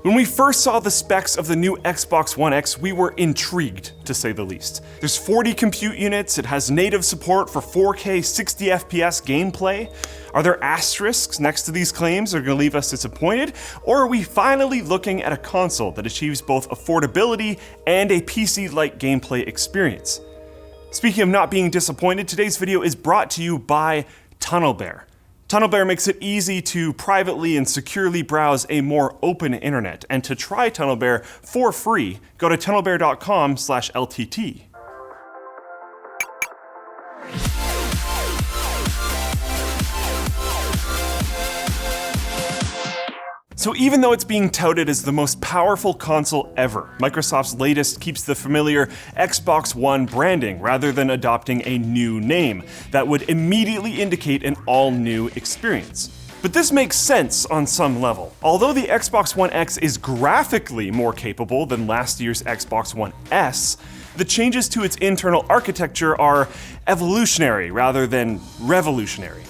When we first saw the specs of the new Xbox One X, we were intrigued, to say the least. There's 40 compute units, it has native support for 4K 60 FPS gameplay. Are there asterisks next to these claims that are going to leave us disappointed? Or are we finally looking at a console that achieves both affordability and a PC-like gameplay experience? Speaking of not being disappointed, today's video is brought to you by TunnelBear. TunnelBear makes it easy to privately and securely browse a more open internet. And to try TunnelBear for free, go to tunnelbear.com/LTT. So even though it's being touted as the most powerful console ever, Microsoft's latest keeps the familiar Xbox One branding rather than adopting a new name that would immediately indicate an all-new experience. But this makes sense on some level. Although the Xbox One X is graphically more capable than last year's Xbox One S, the changes to its internal architecture are evolutionary rather than revolutionary.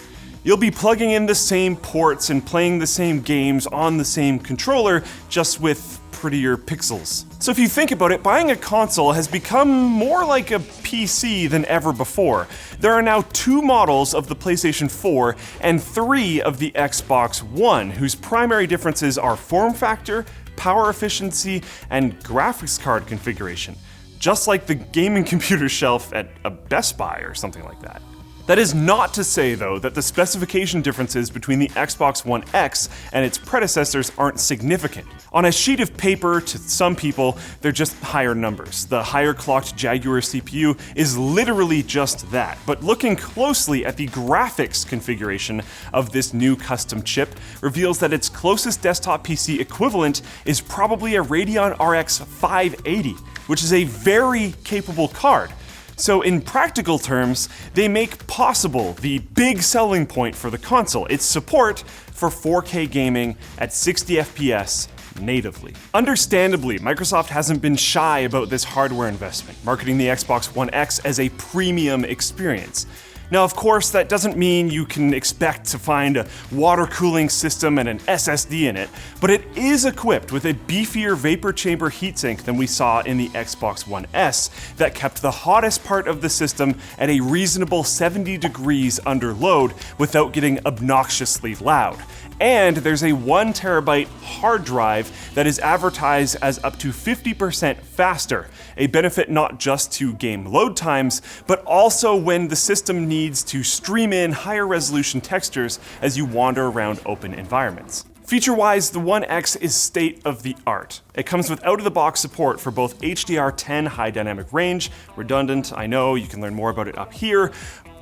You'll be plugging in the same ports and playing the same games on the same controller, just with prettier pixels. So if you think about it, buying a console has become more like a PC than ever before. There are now 2 models of the PlayStation 4 and 3 of the Xbox One, whose primary differences are form factor, power efficiency, and graphics card configuration. Just like the gaming computer shelf at a Best Buy or something like that. That is not to say, though, that the specification differences between the Xbox One X and its predecessors aren't significant. On a sheet of paper, to some people, they're just higher numbers. The higher clocked Jaguar CPU is literally just that, but looking closely at the graphics configuration of this new custom chip reveals that its closest desktop PC equivalent is probably a Radeon RX 580, which is a very capable card. So in practical terms, they make possible the big selling point for the console, its support for 4K gaming at 60 FPS natively. Understandably, Microsoft hasn't been shy about this hardware investment, marketing the Xbox One X as a premium experience. Now, of course, that doesn't mean you can expect to find a water cooling system and an SSD in it, but it is equipped with a beefier vapor chamber heatsink than we saw in the Xbox One S that kept the hottest part of the system at a reasonable 70 degrees under load without getting obnoxiously loud. And there's a 1 terabyte hard drive that is advertised as up to 50% faster, a benefit not just to game load times, but also when the system needs to stream in higher resolution textures as you wander around open environments. Feature-wise, the One X is state-of-the-art. It comes with out-of-the-box support for both HDR10 high dynamic range, redundant, I know, you can learn more about it up here,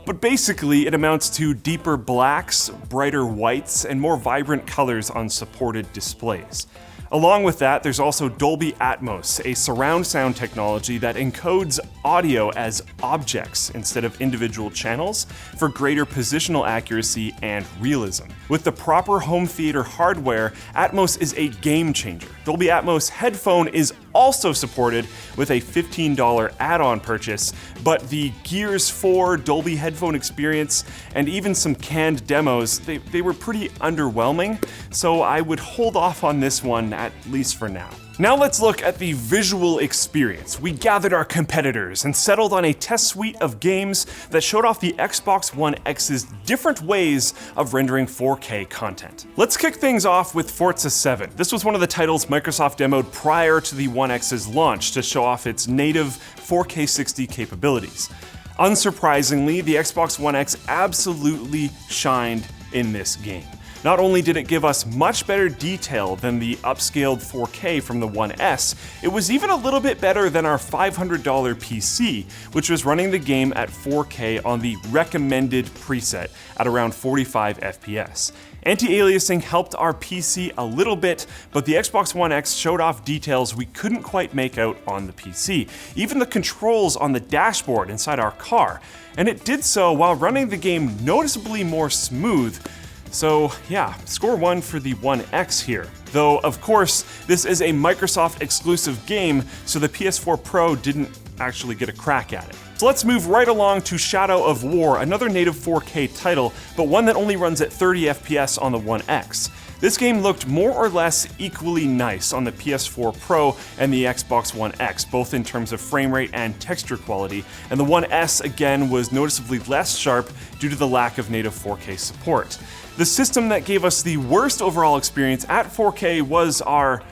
but basically it amounts to deeper blacks, brighter whites, and more vibrant colors on supported displays. Along with that, there's also Dolby Atmos, a surround sound technology that encodes audio as objects instead of individual channels for greater positional accuracy and realism. With the proper home theater hardware, Atmos is a game changer. Dolby Atmos headphone is also supported with a $15 add-on purchase, but the Gears 4 Dolby headphone experience and even some canned demos, they were pretty underwhelming, so I would hold off on this one at least for now. Now let's look at the visual experience. We gathered our competitors and settled on a test suite of games that showed off the Xbox One X's different ways of rendering 4K content. Let's kick things off with Forza 7. This was one of the titles Microsoft demoed prior to the One X's launch to show off its native 4K 60 capabilities. Unsurprisingly, the Xbox One X absolutely shined in this game. Not only did it give us much better detail than the upscaled 4K from the One S, it was even a little bit better than our $500 PC, which was running the game at 4K on the recommended preset at around 45 FPS. Anti-aliasing helped our PC a little bit, but the Xbox One X showed off details we couldn't quite make out on the PC, even the controls on the dashboard inside our car, and it did so while running the game noticeably more smooth. So yeah, score 1 for the One X here. Though, of course, this is a Microsoft exclusive game, so the PS4 Pro didn't actually get a crack at it. So let's move right along to Shadow of War, another native 4K title, but one that only runs at 30 FPS on the One X. This game looked more or less equally nice on the PS4 Pro and the Xbox One X, both in terms of frame rate and texture quality, and the One S again was noticeably less sharp due to the lack of native 4K support. The system that gave us the worst overall experience at 4K was our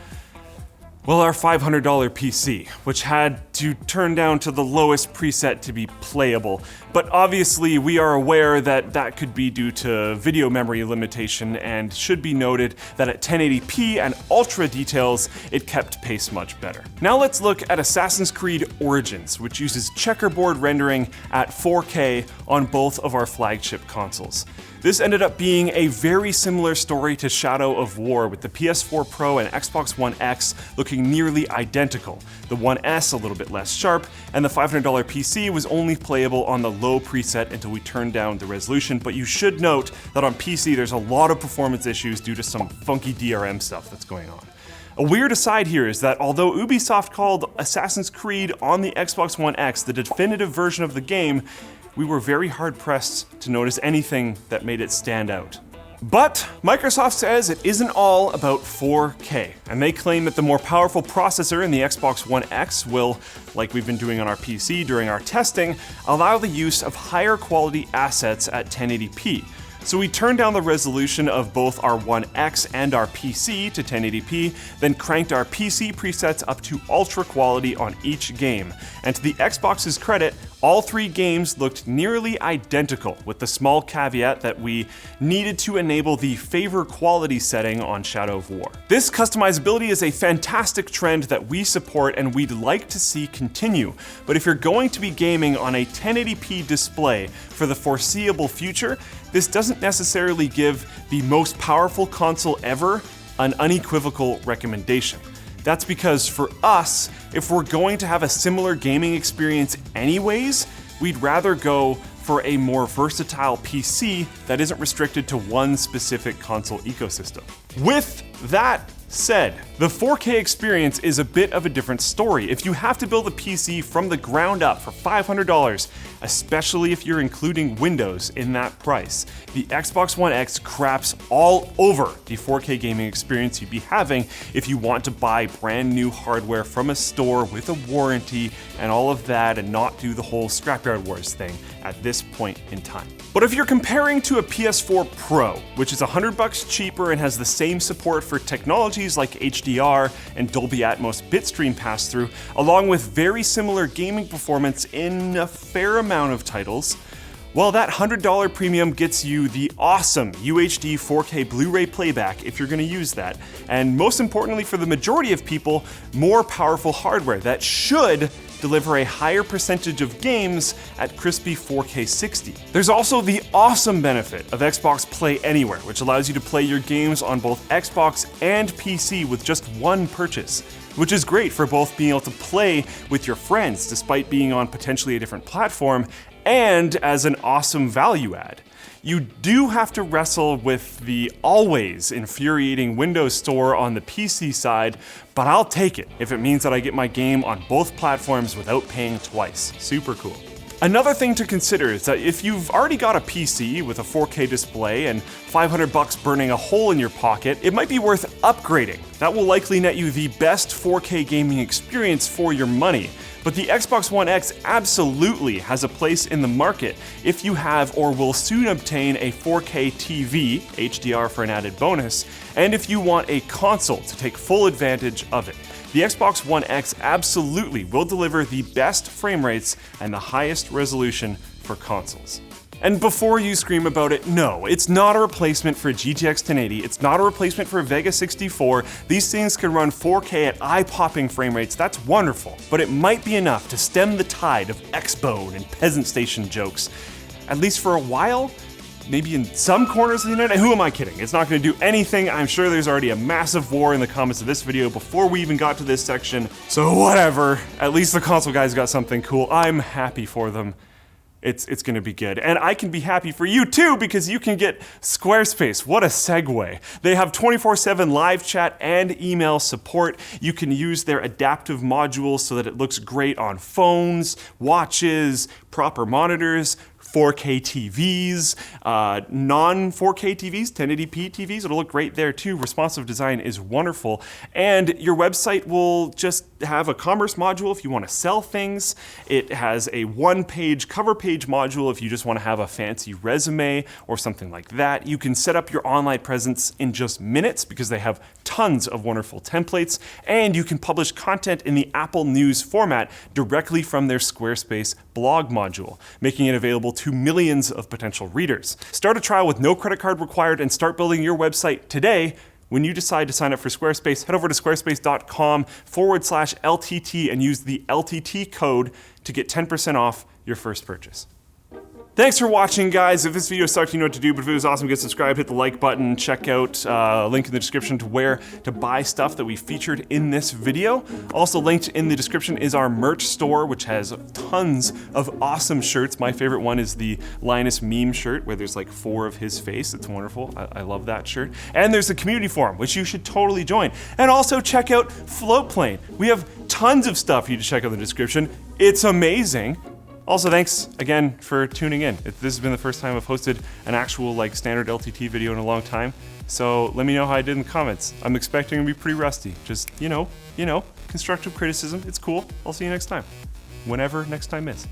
$500 PC, which had to turn down to the lowest preset to be playable. But obviously we are aware that that could be due to video memory limitation, and should be noted that at 1080p and ultra details, it kept pace much better. Now let's look at Assassin's Creed Origins, which uses checkerboard rendering at 4K on both of our flagship consoles. This ended up being a very similar story to Shadow of War, with the PS4 Pro and Xbox One X looking nearly identical. The One S a little bit less sharp, and the $500 PC was only playable on the low preset until we turned down the resolution, but you should note that on PC there's a lot of performance issues due to some funky DRM stuff that's going on. A weird aside here is that although Ubisoft called Assassin's Creed on the Xbox One X the definitive version of the game, we were very hard-pressed to notice anything that made it stand out. But Microsoft says it isn't all about 4K, and they claim that the more powerful processor in the Xbox One X will, like we've been doing on our PC during our testing, allow the use of higher quality assets at 1080p. So we turned down the resolution of both our One X and our PC to 1080p, then cranked our PC presets up to ultra quality on each game. And to the Xbox's credit, all three games looked nearly identical, with the small caveat that we needed to enable the favor quality setting on Shadow of War. This customizability is a fantastic trend that we support and we'd like to see continue, but if you're going to be gaming on a 1080p display for the foreseeable future, this doesn't necessarily give the most powerful console ever an unequivocal recommendation. That's because for us, if we're going to have a similar gaming experience anyways, we'd rather go for a more versatile PC that isn't restricted to one specific console ecosystem. With that said, the 4K experience is a bit of a different story. If you have to build a PC from the ground up for $500, especially if you're including Windows in that price, the Xbox One X craps all over the 4K gaming experience you'd be having if you want to buy brand new hardware from a store with a warranty and all of that, and not do the whole Scrapyard Wars thing at this point in time. But if you're comparing to a PS4 Pro, which is $100 cheaper and has the same support for technologies like HDR and Dolby Atmos bitstream pass-through, along with very similar gaming performance in a fair amount of titles, well, that $100 premium gets you the awesome UHD 4K Blu-ray playback if you're going to use that, and most importantly for the majority of people, more powerful hardware that should deliver a higher percentage of games at crispy 4K 60. There's also the awesome benefit of Xbox Play Anywhere, which allows you to play your games on both Xbox and PC with just one purchase, which is great for both being able to play with your friends despite being on potentially a different platform, and as an awesome value add. You do have to wrestle with the always infuriating Windows Store on the PC side, but I'll take it if it means that I get my game on both platforms without paying twice. Super cool. Another thing to consider is that if you've already got a PC with a 4K display and $500 burning a hole in your pocket, it might be worth upgrading. That will likely net you the best 4K gaming experience for your money. But the Xbox One X absolutely has a place in the market if you have or will soon obtain a 4K TV, HDR for an added bonus, and if you want a console to take full advantage of it. The Xbox One X absolutely will deliver the best frame rates and the highest resolution for consoles. And before you scream about it, no, it's not a replacement for GTX 1080, it's not a replacement for Vega 64, these things can run 4K at eye-popping frame rates, that's wonderful, but it might be enough to stem the tide of X-Bone and Peasant Station jokes, at least for a while, maybe in some corners of the internet. Who am I kidding? It's not going to do anything. I'm sure there's already a massive war in the comments of this video before we even got to this section, so whatever, at least the console guys got something cool, I'm happy for them. It's gonna be good. And I can be happy for you too, because you can get Squarespace. What a segue. They have 24/7 live chat and email support. You can use their adaptive modules so that it looks great on phones, watches, proper monitors, 4K TVs, non-4K TVs, 1080p TVs. It'll look great there too. Responsive design is wonderful. And your website will just have a commerce module if you want to sell things. It has a one-page cover page module if you just want to have a fancy resume or something like that. You can set up your online presence in just minutes because they have tons of wonderful templates, and you can publish content in the Apple News format directly from their Squarespace blog module, making it available to millions of potential readers. Start a trial with no credit card required and start building your website today. When you decide to sign up for Squarespace, head over to squarespace.com/LTT and use the LTT code to get 10% off your first purchase. Thanks for watching, guys. If this video sucked, you know what to do, but if it was awesome, get subscribed, hit the like button, check out link in the description to where to buy stuff that we featured in this video. Also linked in the description is our merch store, which has tons of awesome shirts. My favorite one is the Linus meme shirt, where there's like 4 of his face. It's wonderful. I love that shirt. And there's the community forum, which you should totally join. And also check out Floatplane. We have tons of stuff for you to check out in the description. It's amazing. Also, thanks again for tuning in. This has been the first time I've hosted an actual standard LTT video in a long time. So let me know how I did in the comments. I'm expecting to be pretty rusty. Just, you know, constructive criticism. It's cool. I'll see you next time. Whenever next time is.